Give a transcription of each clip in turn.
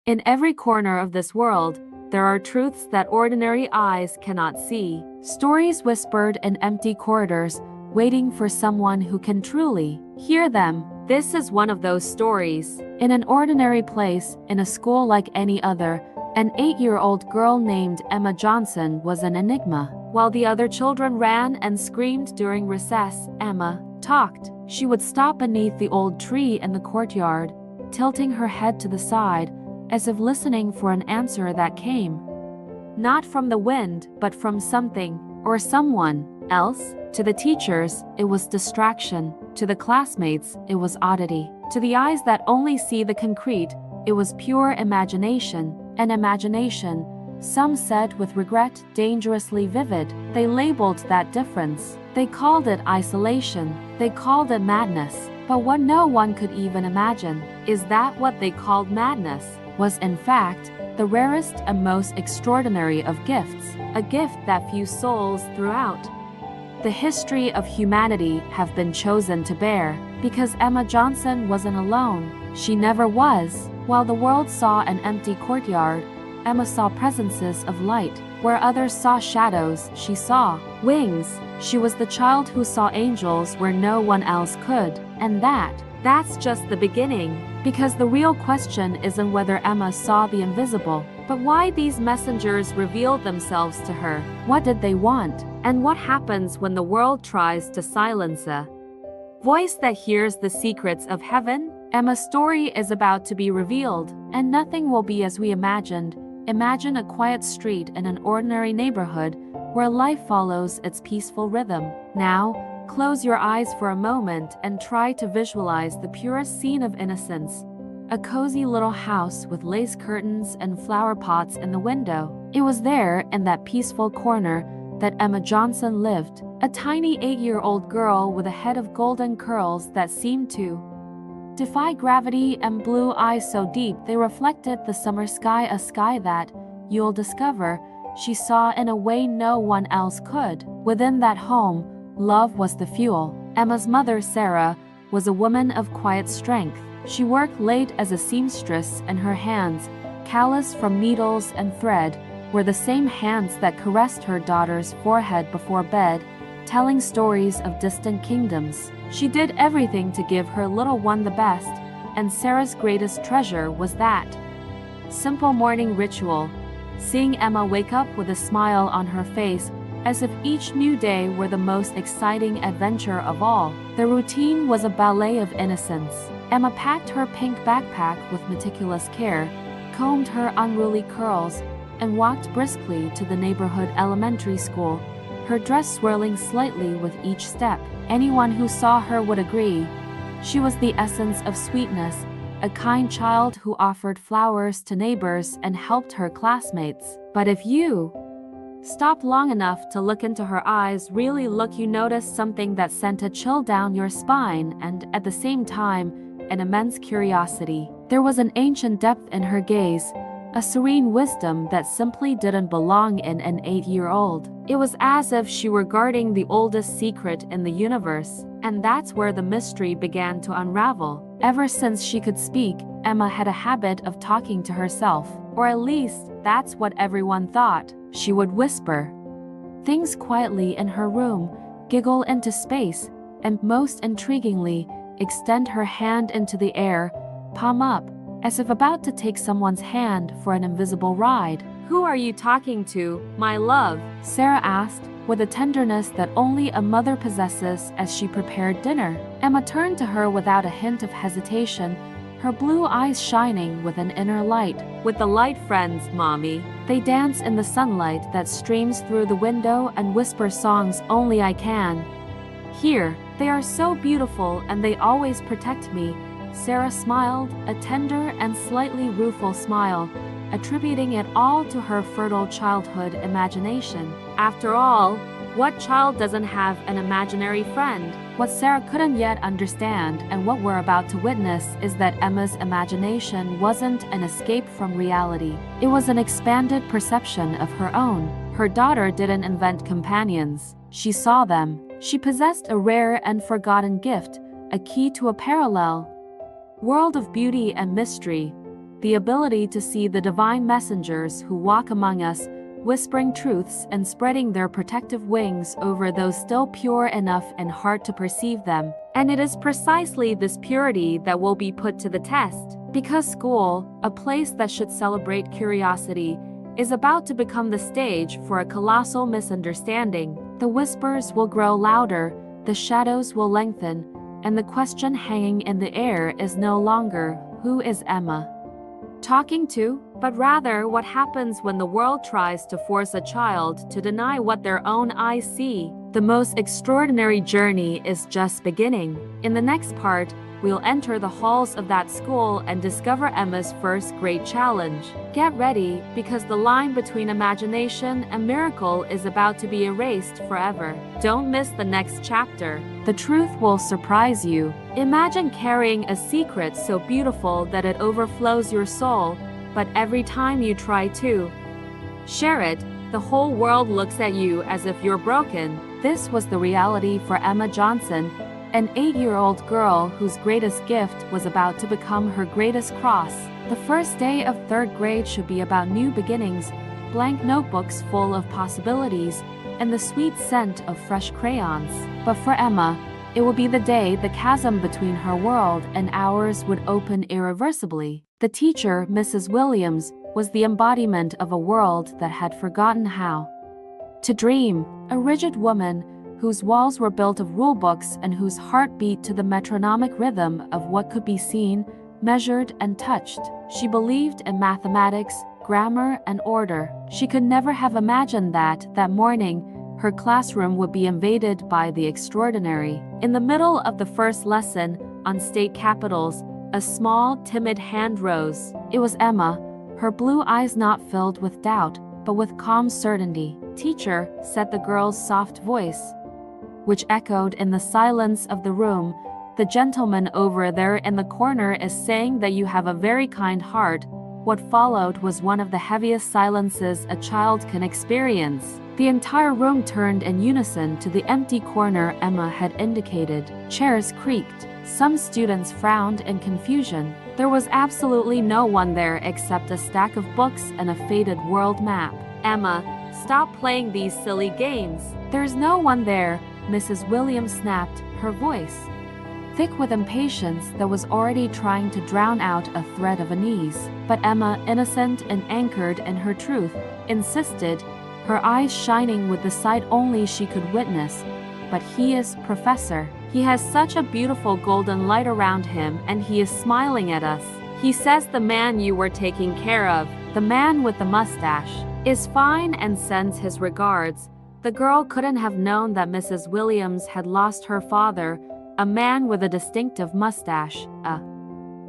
In every corner of this world, there are truths that ordinary eyes cannot see. Stories whispered in empty corridors, waiting for someone who can truly hear them. This is one of those stories. In an ordinary place, in a school like any other, an 8-year-old girl named Emma Johnson was an enigma. While the other children ran and screamed during recess, Emma talked. She would stop beneath the old tree in the courtyard, tilting her head to the side, as if listening for an answer that came not from the wind, but from something or someone else. To the teachers, it was distraction. To the classmates, it was oddity. To the eyes that only see the concrete, it was pure imagination. An imagination, some said with regret, dangerously vivid. They labeled that difference. They called it isolation. They called it madness. But what no one could even imagine is that what they called madness was in fact the rarest and most extraordinary of gifts, a gift that few souls throughout the history of humanity have been chosen to bear. Because Emma Johnson wasn't alone. She never was. While the world saw an empty courtyard, Emma saw presences of light. Where others saw shadows, she saw wings. She was the child who saw angels where no one else could. And that's just the beginning. Because the real question isn't whether Emma saw the invisible, but why these messengers revealed themselves to her. What did they want? And what happens when the world tries to silence a voice that hears the secrets of heaven? Emma's story is about to be revealed, and nothing will be as we imagined. Imagine a quiet street in an ordinary neighborhood where life follows its peaceful rhythm. Now, close your eyes for a moment and try to visualize the purest scene of innocence. A cozy little house with lace curtains and flower pots in the window. It was there, in that peaceful corner, that Emma Johnson lived. A tiny 8-year-old girl with a head of golden curls that seemed to defy gravity and blue eyes so deep they reflected the summer sky, a sky that, you'll discover, she saw in a way no one else could. Within that home, love was the fuel. Emma's mother, Sarah, was a woman of quiet strength. She worked late as a seamstress, and her hands, callous from needles and thread, were the same hands that caressed her daughter's forehead before bed, telling stories of distant kingdoms. She did everything to give her little one the best, and Sarah's greatest treasure was that simple morning ritual, seeing Emma wake up with a smile on her face, as if each new day were the most exciting adventure of all. The routine was a ballet of innocence. Emma packed her pink backpack with meticulous care, combed her unruly curls, and walked briskly to the neighborhood elementary school, her dress swirling slightly with each step. Anyone who saw her would agree. She was the essence of sweetness, a kind child who offered flowers to neighbors and helped her classmates. But if you stopped long enough to look into her eyes, really look, you noticed something that sent a chill down your spine and, at the same time, an immense curiosity. There was an ancient depth in her gaze, a serene wisdom that simply didn't belong in an 8-year-old. It was as if she were guarding the oldest secret in the universe, and that's where the mystery began to unravel. Ever since she could speak, Emma had a habit of talking to herself, or at least that's what everyone thought. She would whisper things quietly in her room, giggle into space, and most intriguingly, extend her hand into the air, palm up, as if about to take someone's hand for an invisible ride. "Who are you talking to, my love?" Sarah asked, with a tenderness that only a mother possesses as she prepared dinner. Emma turned to her without a hint of hesitation, her blue eyes shining with an inner light. "With the light friends, Mommy. They dance in the sunlight that streams through the window and whisper songs only I can hear. They are so beautiful and they always protect me." Sarah smiled, a tender and slightly rueful smile, attributing it all to her fertile childhood imagination. After all, what child doesn't have an imaginary friend? What Sarah couldn't yet understand, and what we're about to witness, is that Emma's imagination wasn't an escape from reality. It was an expanded perception of her own. Her daughter didn't invent companions. She saw them. She possessed a rare and forgotten gift, a key to a parallel world of beauty and mystery. the ability to see the divine messengers who walk among us, whispering truths and spreading their protective wings over those still pure enough in heart to perceive them. And it is precisely this purity that will be put to the test, because school, a place that should celebrate curiosity, is about to become the stage for a colossal misunderstanding. The whispers will grow louder, the shadows will lengthen, and the question hanging in the air is no longer, who is Emma talking to, but rather what happens when the world tries to force a child to deny what their own eyes see. The most extraordinary journey is just beginning. In the next part, we'll enter the halls of that school and discover Emma's first great challenge. Get ready, because the line between imagination and miracle is about to be erased forever. Don't miss the next chapter. The truth will surprise you. Imagine carrying a secret so beautiful that it overflows your soul, but every time you try to share it, the whole world looks at you as if you're broken. This was the reality for Emma Johnson, an 8-year-old girl whose greatest gift was about to become her greatest cross. The first day of 3rd grade should be about new beginnings, blank notebooks full of possibilities, and the sweet scent of fresh crayons. But for Emma, it would be the day the chasm between her world and ours would open irreversibly. The teacher, Mrs. Williams, was the embodiment of a world that had forgotten how to dream, a rigid woman whose walls were built of rulebooks and whose heart beat to the metronomic rhythm of what could be seen, measured, and touched. She believed in mathematics, grammar, and order. She could never have imagined that morning, her classroom would be invaded by the extraordinary. In the middle of the first lesson, on state capitals, a small, timid hand rose. It was Emma, her blue eyes not filled with doubt, but with calm certainty. "Teacher," said the girl's soft voice, which echoed in the silence of the room, "the gentleman over there in the corner is saying that you have a very kind heart." What followed was one of the heaviest silences a child can experience. The entire room turned in unison to the empty corner Emma had indicated. Chairs creaked. Some students frowned in confusion. There was absolutely no one there except a stack of books and a faded world map. "Emma, stop playing these silly games." "There's no one there," Mrs. Williams snapped, her voice thick with impatience that was already trying to drown out a thread of unease. But Emma, innocent and anchored in her truth, insisted, her eyes shining with the sight only she could witness. "But he is, Professor. He has such a beautiful golden light around him, and he is smiling at us. He says the man you were taking care of, the man with the mustache, is fine and sends his regards." The girl couldn't have known that Mrs. Williams had lost her father, a man with a distinctive mustache, a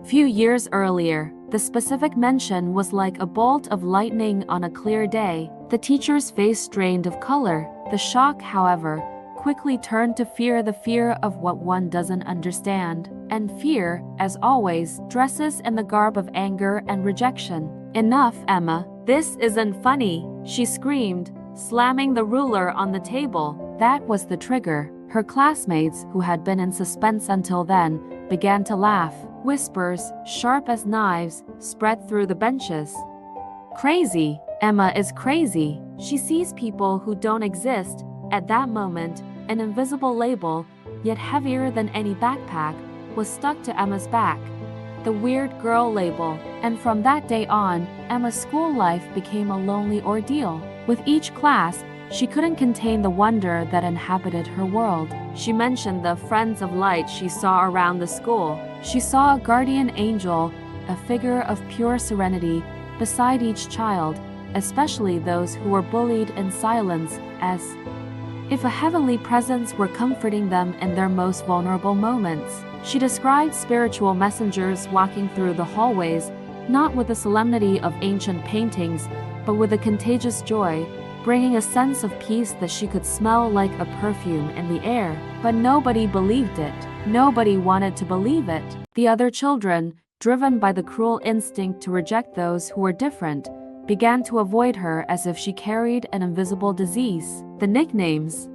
few years earlier. The specific mention was like a bolt of lightning on a clear day. The teacher's face strained of color. The shock, however, quickly turned to fear, the fear of what one doesn't understand. And fear, as always, dresses in the garb of anger and rejection. "Enough, Emma. This isn't funny," she screamed, slamming the ruler on the table. That was the trigger. Her classmates, who had been in suspense until then, began to laugh. Whispers, sharp as knives, spread through the benches. "Crazy. Emma is crazy. She sees people who don't exist." At that moment, an invisible label, yet heavier than any backpack, was stuck to Emma's back. The weird girl label. And from that day on, Emma's school life became a lonely ordeal. With each class, she couldn't contain the wonder that inhabited her world. She mentioned the friends of light she saw around the school. She saw a guardian angel, a figure of pure serenity, beside each child, especially those who were bullied in silence, as if a heavenly presence were comforting them in their most vulnerable moments. She described spiritual messengers walking through the hallways, not with the solemnity of ancient paintings, but with a contagious joy, bringing a sense of peace that she could smell like a perfume in the air. But nobody believed it. Nobody wanted to believe it. The other children, driven by the cruel instinct to reject those who were different, began to avoid her as if she carried an invisible disease. The nicknames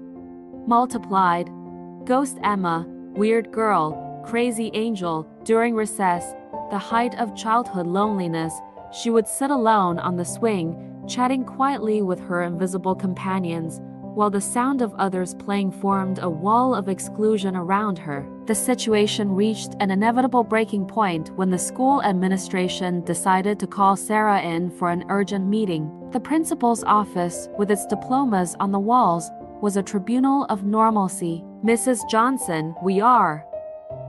multiplied. Ghost Emma, Weird Girl, Crazy Angel. During recess, the height of childhood loneliness, she would sit alone on the swing, chatting quietly with her invisible companions, while the sound of others playing formed a wall of exclusion around her. The situation reached an inevitable breaking point when the school administration decided to call Sarah in for an urgent meeting. The principal's office, with its diplomas on the walls, was a tribunal of normalcy. "Mrs. Johnson, we are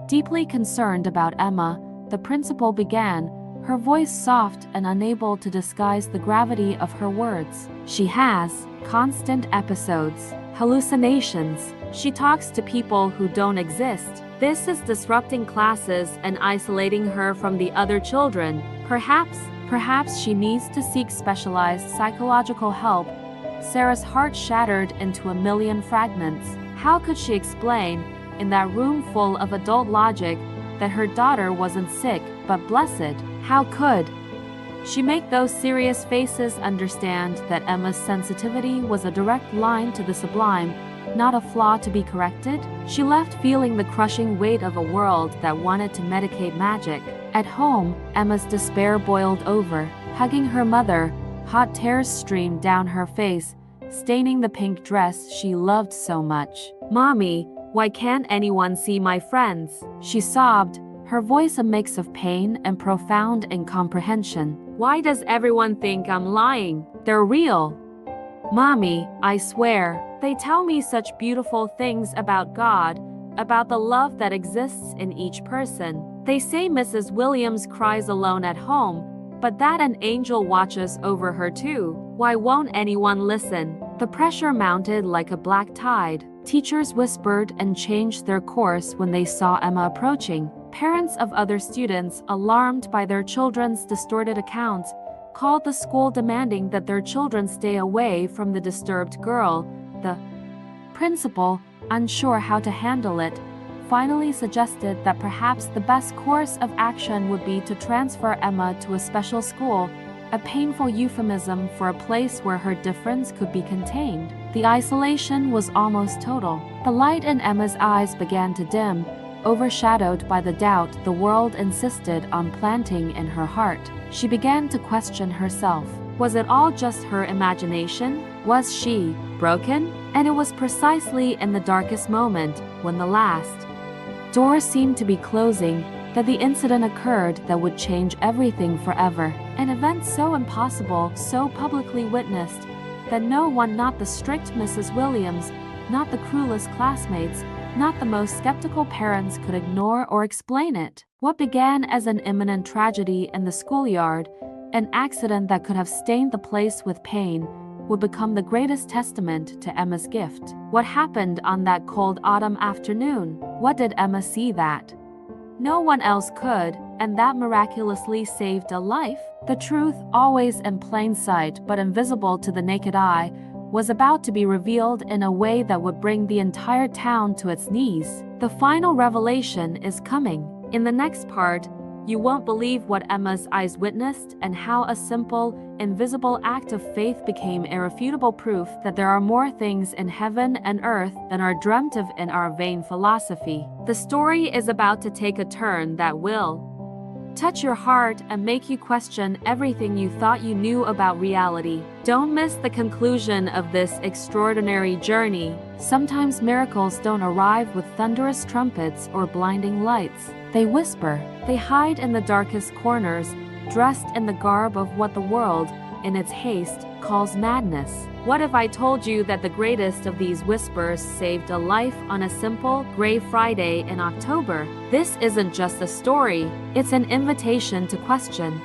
deeply concerned about Emma," the principal began, her voice soft and unable to disguise the gravity of her words. "She has constant episodes, hallucinations. She talks to people who don't exist. This is disrupting classes and isolating her from the other children. Perhaps she needs to seek specialized psychological help." Sarah's heart shattered into a million fragments. How could she explain, in that room full of adult logic, that her daughter wasn't sick, but blessed? How could she make those serious faces understand that Emma's sensitivity was a direct line to the sublime, not a flaw to be corrected? She left feeling the crushing weight of a world that wanted to medicate magic. At home, Emma's despair boiled over. Hugging her mother, hot tears streamed down her face, staining the pink dress she loved so much. "Mommy, why can't anyone see my friends?" she sobbed, her voice a mix of pain and profound incomprehension. "Why does everyone think I'm lying? They're real. Mommy, I swear. They tell me such beautiful things about God, about the love that exists in each person. They say Mrs. Williams cries alone at home, but that an angel watches over her too. Why won't anyone listen?" The pressure mounted like a black tide. Teachers whispered and changed their course when they saw Emma approaching. Parents of other students, alarmed by their children's distorted accounts, called the school demanding that their children stay away from the disturbed girl. The principal, unsure how to handle it, finally suggested that perhaps the best course of action would be to transfer Emma to a special school, a painful euphemism for a place where her difference could be contained. The isolation was almost total. The light in Emma's eyes began to dim, overshadowed by the doubt the world insisted on planting in her heart. She began to question herself. Was it all just her imagination? Was she broken? And it was precisely in the darkest moment, when the last door seemed to be closing, that the incident occurred that would change everything forever. An event so impossible, so publicly witnessed, that no one, not the strict Mrs. Williams, not the cruelest classmates, not the most skeptical parents, could ignore or explain it. What began as an imminent tragedy in the schoolyard, an accident that could have stained the place with pain, would become the greatest testament to Emma's gift. What happened on that cold autumn afternoon? What did Emma see that no one else could, and that miraculously saved a life? The truth, always in plain sight but invisible to the naked eye, was about to be revealed in a way that would bring the entire town to its knees. The final revelation is coming. In the next part, you won't believe what Emma's eyes witnessed and how a simple, invisible act of faith became irrefutable proof that there are more things in heaven and earth than are dreamt of in our vain philosophy. The story is about to take a turn that will touch your heart and make you question everything you thought you knew about reality. Don't miss the conclusion of this extraordinary journey. Sometimes miracles don't arrive with thunderous trumpets or blinding lights. They whisper. They hide in the darkest corners, dressed in the garb of what the world, in its haste, calls madness. What if I told you that the greatest of these whispers saved a life on a simple, gray Friday in October? This isn't just a story, it's an invitation to question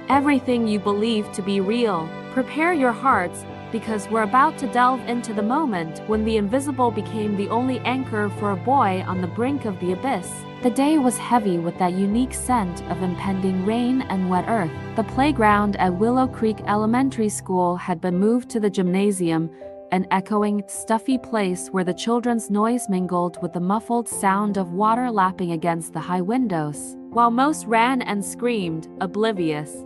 everything you believe to be real. Prepare your hearts, because we're about to delve into the moment when the invisible became the only anchor for a boy on the brink of the abyss. The day was heavy with that unique scent of impending rain and wet earth. The playground at Willow Creek Elementary School had been moved to the gymnasium, an echoing, stuffy place where the children's noise mingled with the muffled sound of water lapping against the high windows, while most ran and screamed, oblivious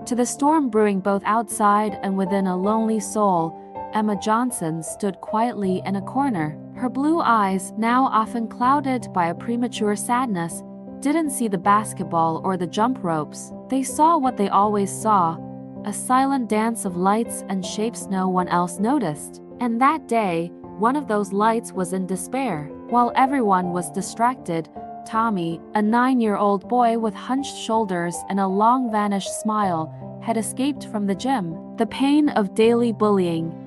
to the storm brewing both outside and within a lonely soul. Emma Johnson stood quietly in a corner, her blue eyes, now often clouded by a premature sadness, didn't see the basketball or the jump ropes. They saw what they always saw, a silent dance of lights and shapes no one else noticed. And that day, one of those lights was in despair. While everyone was distracted, Tommy, a 9-year-old boy with hunched shoulders and a long vanished smile, had escaped from the gym. The pain of daily bullying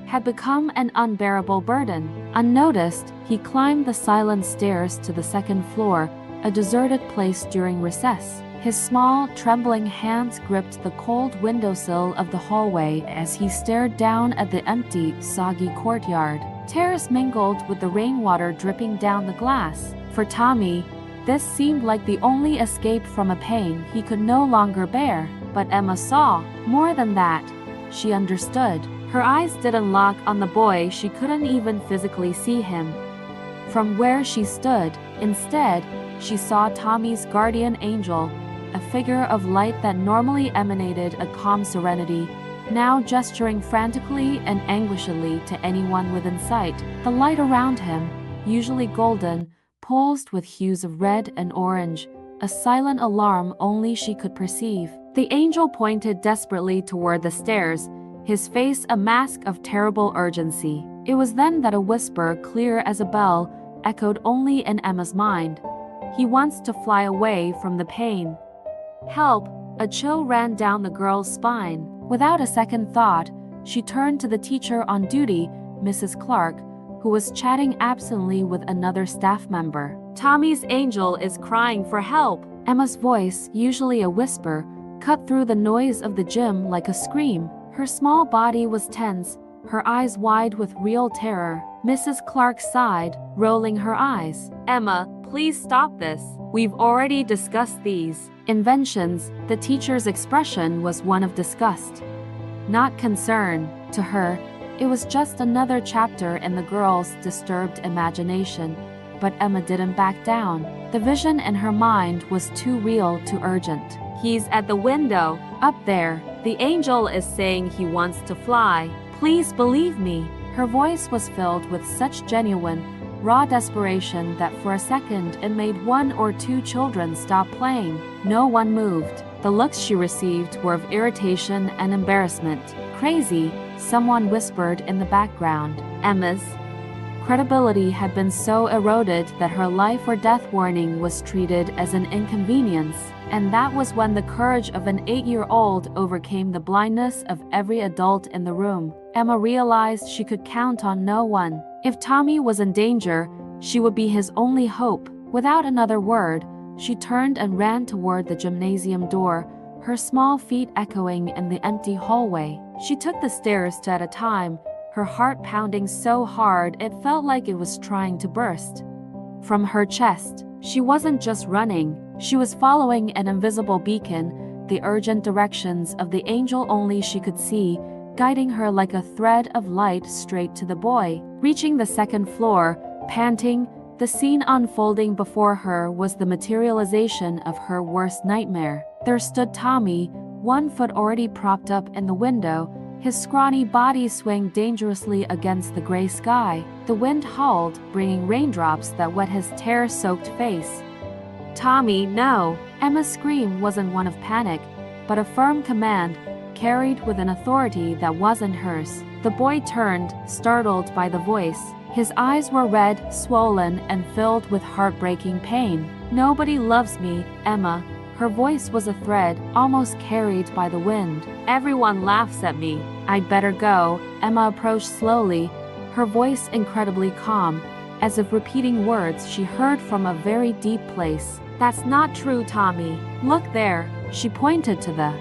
had become an unbearable burden. Unnoticed, he climbed the silent stairs to the second floor, a deserted place during recess. His small, trembling hands gripped the cold windowsill of the hallway as he stared down at the empty, soggy courtyard. Tears mingled with the rainwater dripping down the glass. For Tommy, this seemed like the only escape from a pain he could no longer bear. But Emma saw more than that. She understood. Her eyes didn't lock on the boy. She couldn't even physically see him from where she stood. Instead, she saw Tommy's guardian angel, a figure of light that normally emanated a calm serenity, now gesturing frantically and anguishedly to anyone within sight. The light around him, usually golden, pulsed with hues of red and orange, a silent alarm only she could perceive. The angel pointed desperately toward the stairs, his face a mask of terrible urgency. It was then that a whisper, clear as a bell, echoed only in Emma's mind. "He wants to fly away from the pain." "Help!" A chill ran down the girl's spine. Without a second thought, she turned to the teacher on duty, Mrs. Clark, who was chatting absently with another staff member. "Tommy's angel is crying for help." Emma's voice, usually a whisper, cut through the noise of the gym like a scream. Her small body was tense, her eyes wide with real terror. Mrs. Clark sighed, rolling her eyes. "Emma, please stop this. We've already discussed these inventions." The teacher's expression was one of disgust, not concern. To her, it was just another chapter in the girl's disturbed imagination. But Emma didn't back down. The vision in her mind was too real, too urgent. "He's at the window, up there. The angel is saying he wants to fly. Please believe me." Her voice was filled with such genuine, raw desperation that for a second it made one or two children stop playing. No one moved. The looks she received were of irritation and embarrassment. "Crazy," someone whispered in the background. Emma's credibility had been so eroded that her life or death warning was treated as an inconvenience. And that was when the courage of an 8-year-old overcame the blindness of every adult in the room. Emma realized she could count on no one. If Tommy was in danger, she would be his only hope. Without another word, she turned and ran toward the gymnasium door, her small feet echoing in the empty hallway. She took the stairs two at a time, her heart pounding so hard it felt like it was trying to burst from her chest. She wasn't just running, she was following an invisible beacon, the urgent directions of the angel only she could see, guiding her like a thread of light straight to the boy. Reaching the second floor, panting, the scene unfolding before her was the materialization of her worst nightmare. There stood Tommy, one foot already propped up in the window, his scrawny body swaying dangerously against the gray sky. The wind howled, bringing raindrops that wet his tear-soaked face. "Tommy, no!" Emma's scream wasn't one of panic, but a firm command, carried with an authority that wasn't hers. The boy turned, startled by the voice. His eyes were red, swollen, and filled with heartbreaking pain. "Nobody loves me, Emma." Her voice was a thread, almost carried by the wind. "Everyone laughs at me. I'd better go." Emma approached slowly, her voice incredibly calm, as if repeating words she heard from a very deep place. "That's not true, Tommy. Look there." She pointed to the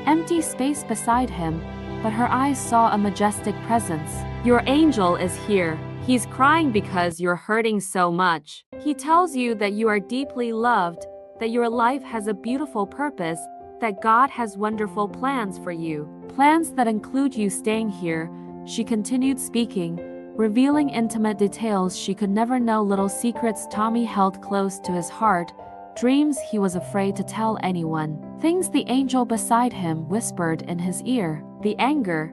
empty space beside him, but her eyes saw a majestic presence. "Your angel is here. He's crying because you're hurting so much. He tells you that you are deeply loved, that your life has a beautiful purpose, that God has wonderful plans for you. Plans that include you staying here." She continued speaking, revealing intimate details she could never know, little secrets Tommy held close to his heart, dreams he was afraid to tell anyone, things the angel beside him whispered in his ear. The anger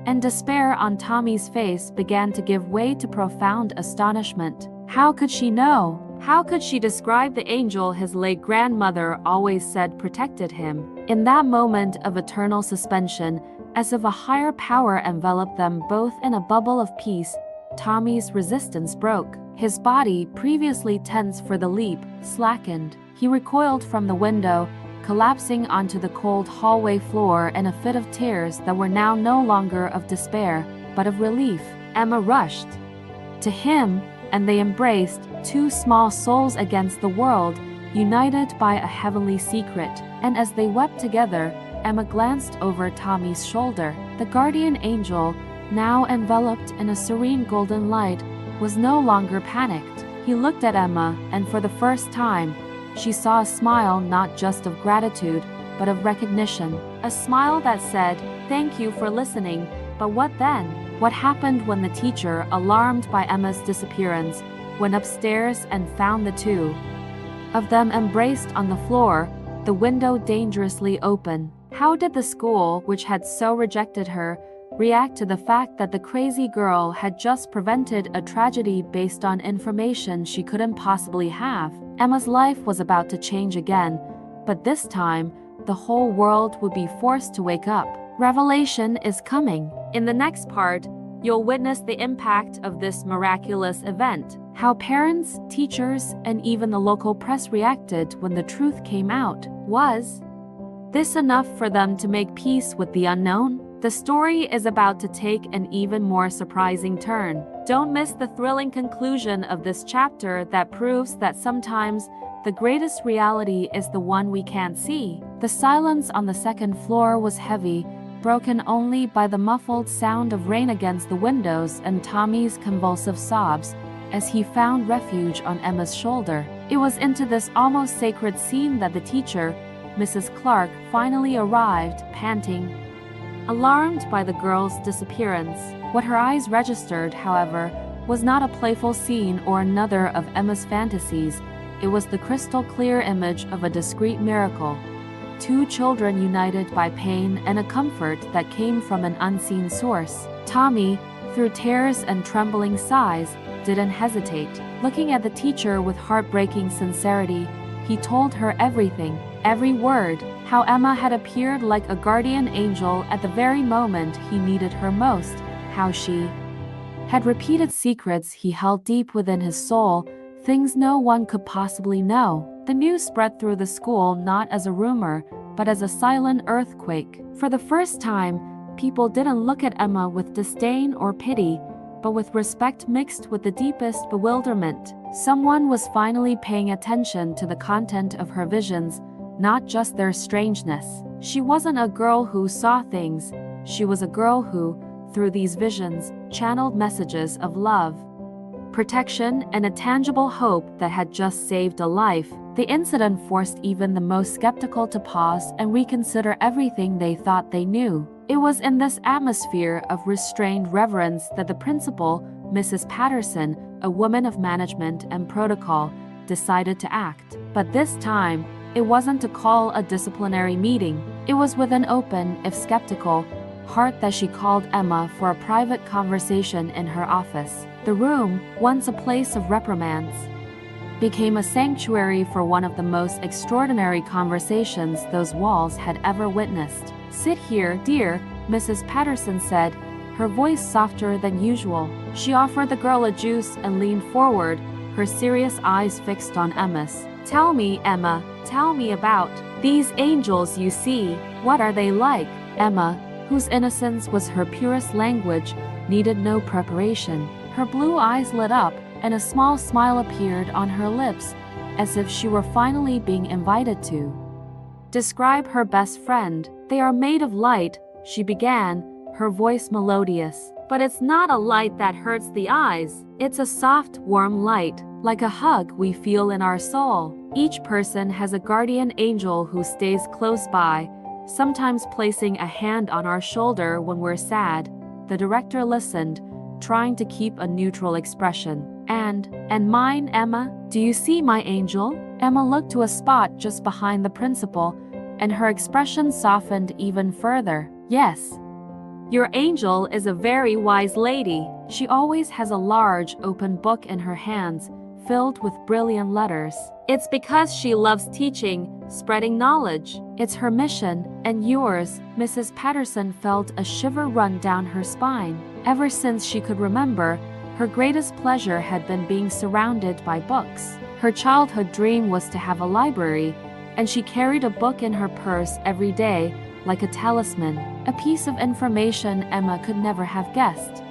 and despair on Tommy's face began to give way to profound astonishment. How could she know? How could she describe the angel his late grandmother always said protected him? In that moment of eternal suspension, as if a higher power enveloped them both in a bubble of peace, Tommy's resistance broke. His body, previously tense for the leap, slackened. He recoiled from the window, collapsing onto the cold hallway floor in a fit of tears that were now no longer of despair, but of relief. Emma rushed to him, and they embraced, two small souls against the world, united by a heavenly secret. And as they wept together, Emma glanced over Tommy's shoulder. The guardian angel, now enveloped in a serene golden light, was no longer panicked. He looked at Emma, and for the first time, she saw a smile not just of gratitude, but of recognition. A smile that said, "Thank you for listening, but what then?" What happened when the teacher, alarmed by Emma's disappearance, went upstairs and found the two of them embraced on the floor, the window dangerously open? How did the school, which had so rejected her, react to the fact that the crazy girl had just prevented a tragedy based on information she couldn't possibly have? Emma's life was about to change again, but this time, the whole world would be forced to wake up. Revelation is coming. In the next part, you'll witness the impact of this miraculous event, how parents, teachers, and even the local press reacted when the truth came out. Was this enough for them to make peace with the unknown? The story is about to take an even more surprising turn. Don't miss the thrilling conclusion of this chapter that proves that sometimes the greatest reality is the one we can't see. The silence on the second floor was heavy, broken only by the muffled sound of rain against the windows and Tommy's convulsive sobs as he found refuge on Emma's shoulder. It was into this almost sacred scene that the teacher, Mrs. Clark, finally arrived, panting, alarmed by the girl's disappearance. What her eyes registered, however, was not a playful scene or another of Emma's fantasies. It was the crystal-clear image of a discrete miracle. Two children united by pain and a comfort that came from an unseen source. Tommy, through tears and trembling sighs, didn't hesitate. Looking at the teacher with heartbreaking sincerity, he told her everything, every word, how Emma had appeared like a guardian angel at the very moment he needed her most, how she had repeated secrets he held deep within his soul, things no one could possibly know. The news spread through the school not as a rumor, but as a silent earthquake. For the first time, people didn't look at Emma with disdain or pity, but with respect mixed with the deepest bewilderment. Someone was finally paying attention to the content of her visions, not just their strangeness. She wasn't a girl who saw things, she was a girl who, through these visions, channeled messages of love, protection, and a tangible hope that had just saved a life. The incident forced even the most skeptical to pause and reconsider everything they thought they knew. It was in this atmosphere of restrained reverence that the principal, Mrs. Patterson, a woman of management and protocol, decided to act. But this time, it wasn't to call a disciplinary meeting. It was with an open, if skeptical, heart that she called Emma for a private conversation in her office. The room, once a place of reprimands, became a sanctuary for one of the most extraordinary conversations those walls had ever witnessed. "Sit here, dear," Mrs. Patterson said, her voice softer than usual. She offered the girl a juice and leaned forward, her serious eyes fixed on Emma's. "Tell me, Emma, tell me about these angels you see. What are they like?" Emma, whose innocence was her purest language, needed no preparation. Her blue eyes lit up, and a small smile appeared on her lips, as if she were finally being invited to describe her best friend. "They are made of light," she began, her voice melodious. "But it's not a light that hurts the eyes. It's a soft, warm light, like a hug we feel in our soul. Each person has a guardian angel who stays close by, sometimes placing a hand on our shoulder when we're sad." The director listened, trying to keep a neutral expression. And mine, Emma? Do you see my angel?" Emma looked to a spot just behind the principal, and her expression softened even further. "Yes. Your angel is a very wise lady. She always has a large, open book in her hands, filled with brilliant letters. It's because she loves teaching, spreading knowledge. It's her mission, and yours. Mrs. Patterson felt a shiver run down her spine. Ever since she could remember, her greatest pleasure had been being surrounded by books. Her childhood dream was to have a library, and she carried a book in her purse every day, like a talisman, a piece of information Emma could never have guessed.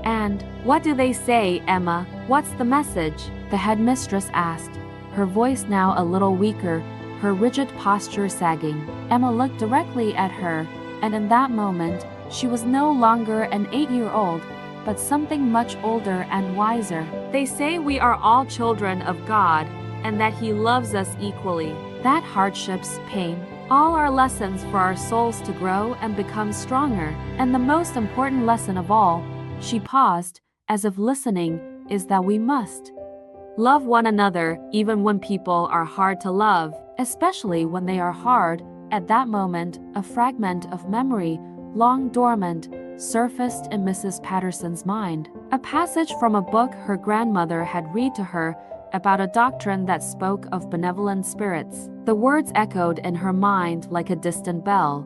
"And what do they say, Emma? What's the message?" the headmistress asked, her voice now a little weaker, her rigid posture sagging. Emma looked directly at her, and in that moment, she was no longer an 8-year-old, but something much older and wiser. "They say we are all children of God, and that He loves us equally. That hardships, pain, all are lessons for our souls to grow and become stronger. And the most important lesson of all," she paused, as if listening, "is that we must love one another even when people are hard to love, especially when they are hard." At that moment, a fragment of memory, long dormant, surfaced in Mrs. Patterson's mind. A passage from a book her grandmother had read to her about a doctrine that spoke of benevolent spirits. The words echoed in her mind like a distant bell.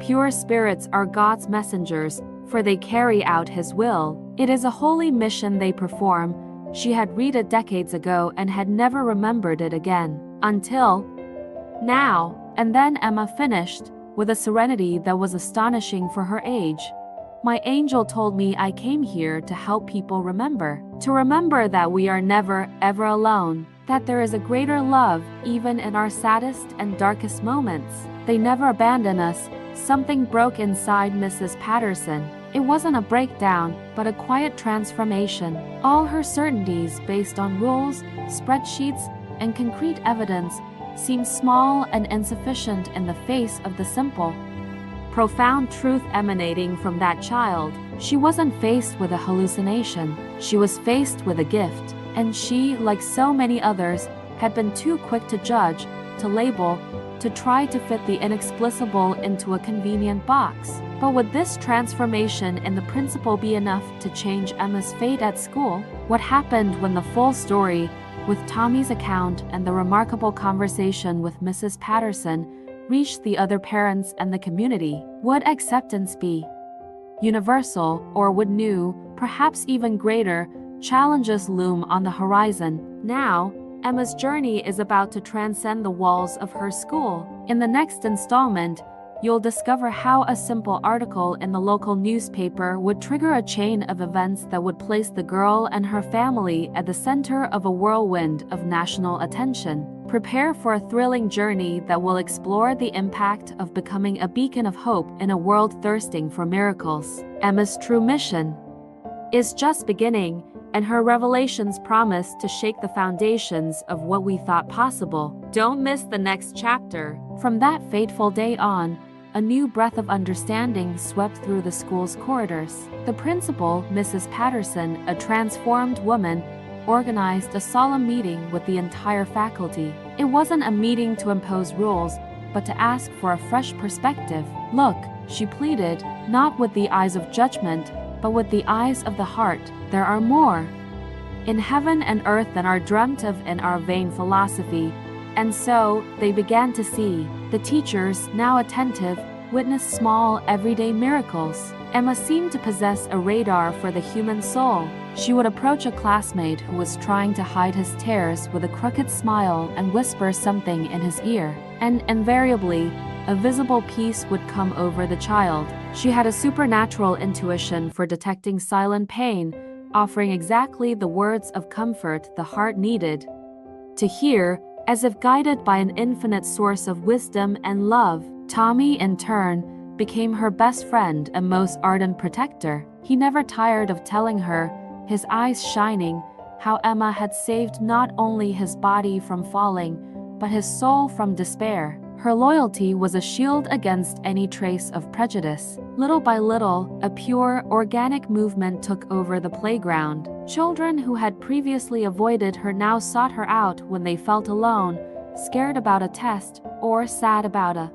"Pure spirits are God's messengers, for they carry out His will. It is a holy mission they perform." She had read it decades ago and had never remembered it again. Until now. And then Emma finished, with a serenity that was astonishing for her age. "My angel told me I came here to help people remember. To remember that we are never, ever alone. That there is a greater love, even in our saddest and darkest moments. They never abandon us." Something broke inside Mrs. Patterson. It wasn't a breakdown, but a quiet transformation. All her certainties based on rules, spreadsheets, and concrete evidence seemed small and insufficient in the face of the simple, profound truth emanating from that child. She wasn't faced with a hallucination. She was faced with a gift. And she, like so many others, had been too quick to judge, to label, to try to fit the inexplicable into a convenient box. But would this transformation in the principle be enough to change Emma's fate at school? What happened when the full story, with Tommy's account and the remarkable conversation with Mrs. Patterson, reached the other parents and the community? Would acceptance be universal, or would new, perhaps even greater, challenges loom on the horizon? Now, Emma's journey is about to transcend the walls of her school. In the next installment, you'll discover how a simple article in the local newspaper would trigger a chain of events that would place the girl and her family at the center of a whirlwind of national attention. Prepare for a thrilling journey that will explore the impact of becoming a beacon of hope in a world thirsting for miracles. Emma's true mission is just beginning, and her revelations promise to shake the foundations of what we thought possible. Don't miss the next chapter. From that fateful day on, a new breath of understanding swept through the school's corridors. The principal, Mrs. Patterson, a transformed woman, organized a solemn meeting with the entire faculty. It wasn't a meeting to impose rules, but to ask for a fresh perspective. "Look," she pleaded, not with the eyes of judgment, but with the eyes of the heart. "There are more in heaven and earth than are dreamt of in our vain philosophy." And so, they began to see. The teachers, now attentive, witnessed small, everyday miracles. Emma seemed to possess a radar for the human soul. She would approach a classmate who was trying to hide his tears with a crooked smile and whisper something in his ear. And invariably, a visible peace would come over the child. She had a supernatural intuition for detecting silent pain, offering exactly the words of comfort the heart needed to hear, as if guided by an infinite source of wisdom and love. Tommy, in turn, became her best friend and most ardent protector. He never tired of telling her, his eyes shining, how Emma had saved not only his body from falling, but his soul from despair. Her loyalty was a shield against any trace of prejudice. Little by little, a pure, organic movement took over the playground. Children who had previously avoided her now sought her out when they felt alone, scared about a test, or sad about a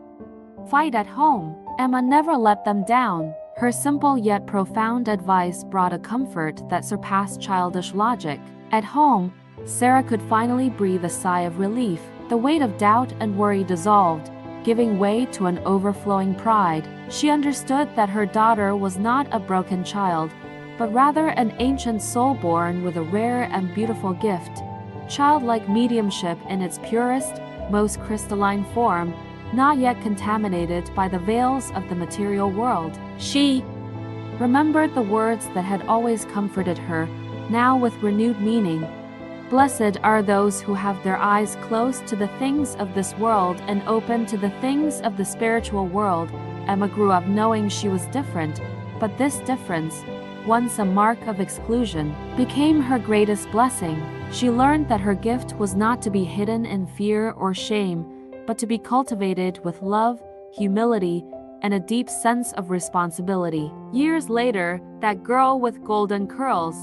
fight at home. Emma never let them down. Her simple yet profound advice brought a comfort that surpassed childish logic. At home, Sarah could finally breathe a sigh of relief. The weight of doubt and worry dissolved, giving way to an overflowing pride. She understood that her daughter was not a broken child, but rather an ancient soul born with a rare and beautiful gift. Childlike mediumship in its purest, most crystalline form, not yet contaminated by the veils of the material world. She remembered the words that had always comforted her, now with renewed meaning. Blessed are those who have their eyes closed to the things of this world and open to the things of the spiritual world. Emma grew up knowing she was different, but this difference, once a mark of exclusion, became her greatest blessing. She learned that her gift was not to be hidden in fear or shame, but to be cultivated with love, humility, and a deep sense of responsibility. Years later, that girl with golden curls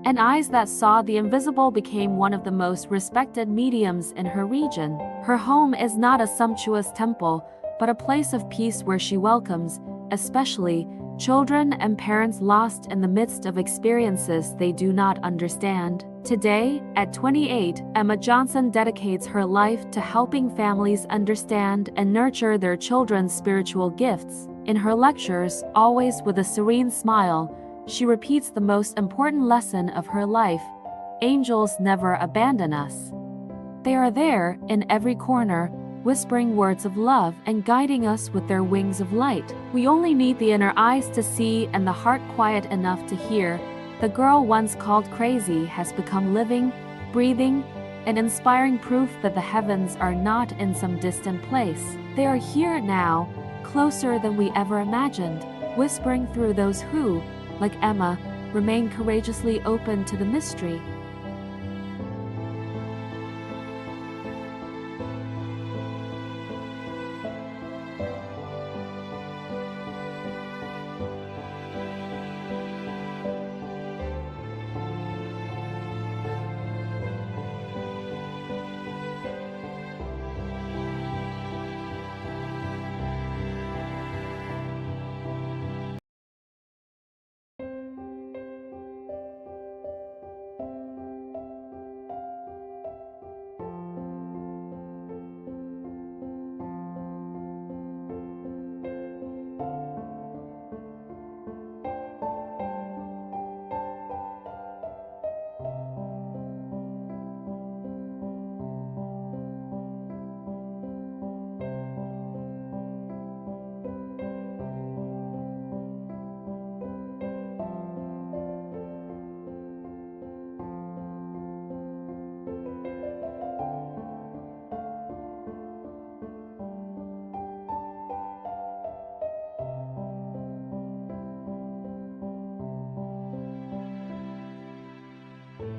and eyes that saw the invisible became one of the most respected mediums in her region. Her home is not a sumptuous temple, but a place of peace where she welcomes, especially, children and parents lost in the midst of experiences they do not understand. Today, at 28, Emma Johnson dedicates her life to helping families understand and nurture their children's spiritual gifts. In her lectures, always with a serene smile, she repeats the most important lesson of her life: angels never abandon us. They are there, in every corner, whispering words of love and guiding us with their wings of light. We only need the inner eyes to see and the heart quiet enough to hear. The girl once called crazy has become living, breathing, and inspiring proof that the heavens are not in some distant place. They are here now, closer than we ever imagined, whispering through those who, like Emma, remain courageously open to the mystery.